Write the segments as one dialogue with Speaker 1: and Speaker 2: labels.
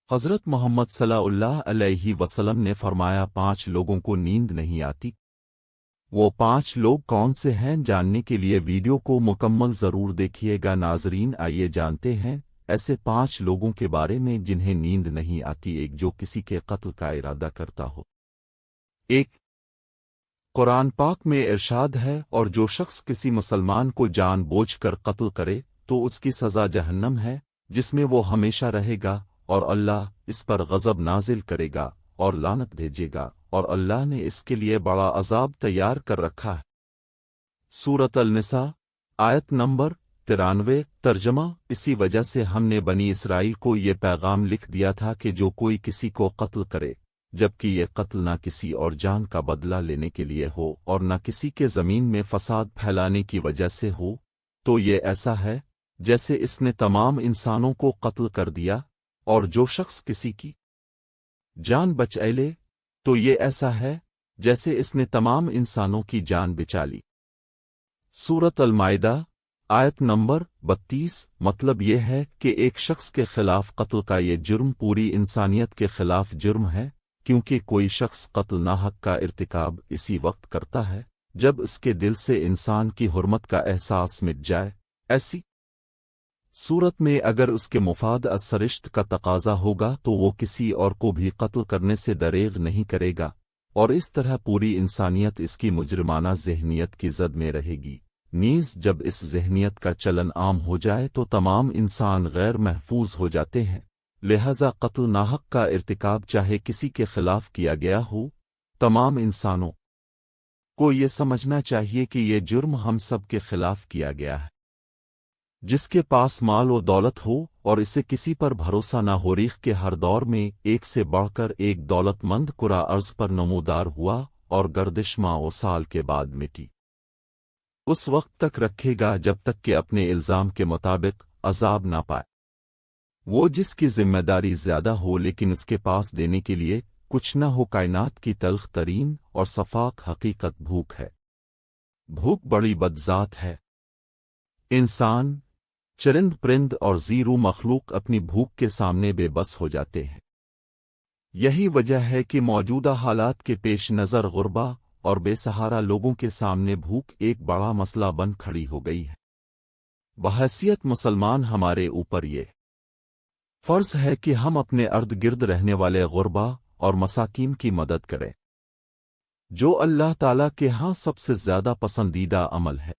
Speaker 1: حضرت محمد صلی اللہ علیہ وسلم نے فرمایا 5 لوگوں کو نیند نہیں آتی۔ وہ 5 لوگ کون سے ہیں جاننے کے لیے ویڈیو کو مکمل ضرور دیکھیے گا۔ ناظرین آئیے جانتے ہیں ایسے 5 لوگوں کے بارے میں جنہیں نیند نہیں آتی۔ ایک، جو کسی کے قتل کا ارادہ کرتا ہو۔ ایک، قرآن پاک میں ارشاد ہے، اور جو شخص کسی مسلمان کو جان بوجھ کر قتل کرے تو اس کی سزا جہنم ہے، جس میں وہ ہمیشہ رہے گا، اور اللہ اس پر غضب نازل کرے گا اور لعنت بھیجے گا، اور اللہ نے اس کے لیے بڑا عذاب تیار کر رکھا ہے۔ سورۃ النساء آیت نمبر 93۔ ترجمہ: اسی وجہ سے ہم نے بنی اسرائیل کو یہ پیغام لکھ دیا تھا کہ جو کوئی کسی کو قتل کرے، جبکہ یہ قتل نہ کسی اور جان کا بدلہ لینے کے لیے ہو اور نہ کسی کے زمین میں فساد پھیلانے کی وجہ سے ہو، تو یہ ایسا ہے جیسے اس نے تمام انسانوں کو قتل کر دیا، اور جو شخص کسی کی جان بچا لے تو یہ ایسا ہے جیسے اس نے تمام انسانوں کی جان بچا لی۔ سورۃ المائدہ آیت نمبر 32۔ مطلب یہ ہے کہ ایک شخص کے خلاف قتل کا یہ جرم پوری انسانیت کے خلاف جرم ہے، کیونکہ کوئی شخص قتل ناحق کا ارتکاب اسی وقت کرتا ہے جب اس کے دل سے انسان کی حرمت کا احساس مٹ جائے۔ ایسی صورت میں اگر اس کے مفاد سرشت کا تقاضا ہوگا تو وہ کسی اور کو بھی قتل کرنے سے دریغ نہیں کرے گا، اور اس طرح پوری انسانیت اس کی مجرمانہ ذہنیت کی زد میں رہے گی۔ نیز جب اس ذہنیت کا چلن عام ہو جائے تو تمام انسان غیر محفوظ ہو جاتے ہیں، لہذا قتل ناحق کا ارتکاب چاہے کسی کے خلاف کیا گیا ہو، تمام انسانوں کو یہ سمجھنا چاہیے کہ یہ جرم ہم سب کے خلاف کیا گیا ہے۔ جس کے پاس مال و دولت ہو اور اسے کسی پر بھروسہ نہ ہو، ریخ کے ہر دور میں ایک سے بڑھ کر ایک دولت مند کرہ ارض پر نمودار ہوا، اور گردش ماہ و سال کے بعد مٹی اس وقت تک رکھے گا جب تک کہ اپنے الزام کے مطابق عذاب نہ پائے۔ وہ جس کی ذمہ داری زیادہ ہو لیکن اس کے پاس دینے کے لیے کچھ نہ ہو، کائنات کی تلخ ترین اور صفاق حقیقت بھوک ہے۔ بھوک بڑی بدذات ہے۔ انسان، چرند پرند اور زیرو مخلوق اپنی بھوک کے سامنے بے بس ہو جاتے ہیں۔ یہی وجہ ہے کہ موجودہ حالات کے پیش نظر غربا اور بے سہارا لوگوں کے سامنے بھوک ایک بڑا مسئلہ بن کھڑی ہو گئی ہے۔ بحیثیت مسلمان ہمارے اوپر یہ فرض ہے کہ ہم اپنے ارد گرد رہنے والے غربا اور مساکین کی مدد کریں، جو اللہ تعالیٰ کے ہاں سب سے زیادہ پسندیدہ عمل ہے۔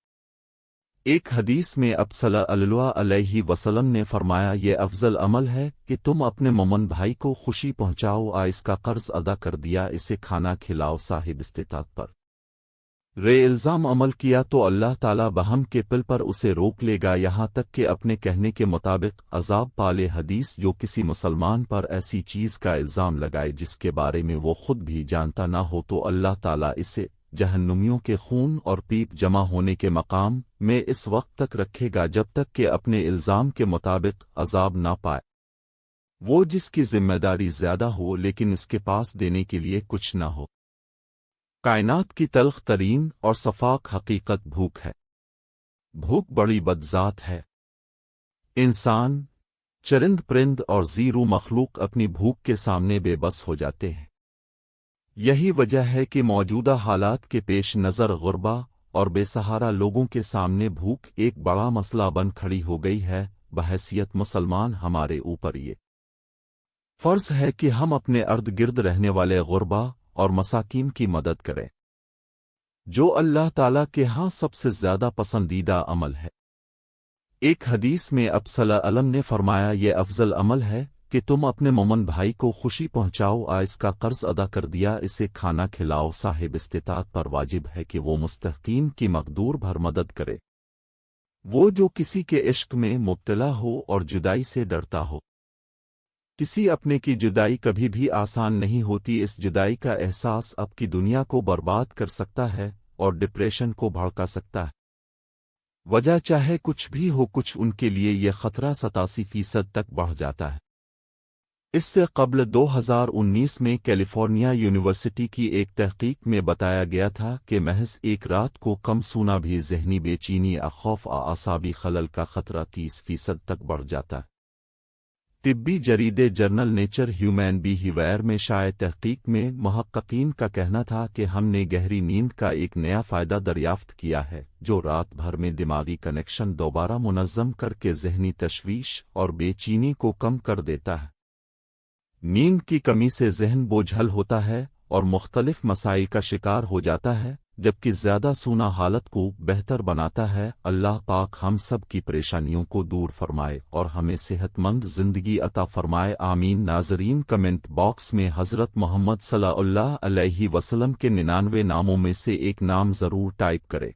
Speaker 1: ایک حدیث میں آپ صلی اللہ علیہ وسلم نے فرمایا، یہ افضل عمل ہے کہ تم اپنے مومن بھائی کو خوشی پہنچاؤ، اس کا قرض ادا کر دیا، اسے کھانا کھلاؤ، صاحب استطاعت پر الزام عمل کیا تو اللہ تعالیٰ بہم کے پل پر اسے روک لے گا، یہاں تک کہ اپنے کہنے کے مطابق عذاب پالے۔ حدیث: جو کسی مسلمان پر ایسی چیز کا الزام لگائے جس کے بارے میں وہ خود بھی جانتا نہ ہو تو اللہ تعالیٰ اسے جہنمیوں کے خون اور پیپ جمع ہونے کے مقام میں اس وقت تک رکھے گا جب تک کہ اپنے الزام کے مطابق عذاب نہ پائے۔ وہ جس کی ذمہ داری زیادہ ہو لیکن اس کے پاس دینے کے لیے کچھ نہ ہو۔ کائنات کی تلخ ترین اور صفاق حقیقت بھوک ہے۔ بھوک بڑی بدذات ہے۔ انسان، چرند پرند اور زیرو مخلوق اپنی بھوک کے سامنے بے بس ہو جاتے ہیں۔ یہی وجہ ہے کہ موجودہ حالات کے پیش نظر غربا اور بے سہارا لوگوں کے سامنے بھوک ایک بڑا مسئلہ بن کھڑی ہو گئی ہے۔ بحیثیت مسلمان ہمارے اوپر یہ فرض ہے کہ ہم اپنے ارد گرد رہنے والے غربا اور مساکین کی مدد کریں، جو اللہ تعالیٰ کے ہاں سب سے زیادہ پسندیدہ عمل ہے۔ ایک حدیث میں آپ صلی اللہ علیہ وسلم نے فرمایا، یہ افضل عمل ہے کہ تم اپنے مومن بھائی کو خوشی پہنچاؤ، اس کا قرض ادا کر دیا، اسے کھانا کھلاؤ، صاحب استطاعت پر واجب ہے کہ وہ مستحقین کی مقدور بھر مدد کرے۔ وہ جو کسی کے عشق میں مبتلا ہو اور جدائی سے ڈرتا ہو۔ کسی اپنے کی جدائی کبھی بھی آسان نہیں ہوتی۔ اس جدائی کا احساس اب کی دنیا کو برباد کر سکتا ہے اور ڈپریشن کو بھڑکا سکتا ہے۔ وجہ چاہے کچھ بھی ہو، کچھ ان کے لیے یہ خطرہ 87% تک بڑھ جاتا ہے۔ اس سے قبل 2019 میں کیلیفورنیا یونیورسٹی کی ایک تحقیق میں بتایا گیا تھا کہ محض ایک رات کو کم سونا بھی ذہنی بے چینی، خوف، اعصابی خلل کا خطرہ 30% تک بڑھ جاتا ہے۔ طبی جریدے جرنل نیچر ہیومن بیہیویئر میں شائع تحقیق میں محققین کا کہنا تھا کہ ہم نے گہری نیند کا ایک نیا فائدہ دریافت کیا ہے جو رات بھر میں دماغی کنیکشن دوبارہ منظم کر کے ذہنی تشویش اور بے چینی کو کم کر دیتا ہے۔ نیند کی کمی سے ذہن بوجھل ہوتا ہے اور مختلف مسائل کا شکار ہو جاتا ہے، جبکہ زیادہ سونا حالت کو بہتر بناتا ہے۔ اللہ پاک ہم سب کی پریشانیوں کو دور فرمائے اور ہمیں صحت مند زندگی عطا فرمائے، آمین۔ ناظرین، کمنٹ باکس میں حضرت محمد صلی اللہ علیہ وسلم کے 99 ناموں میں سے ایک نام ضرور ٹائپ کرے۔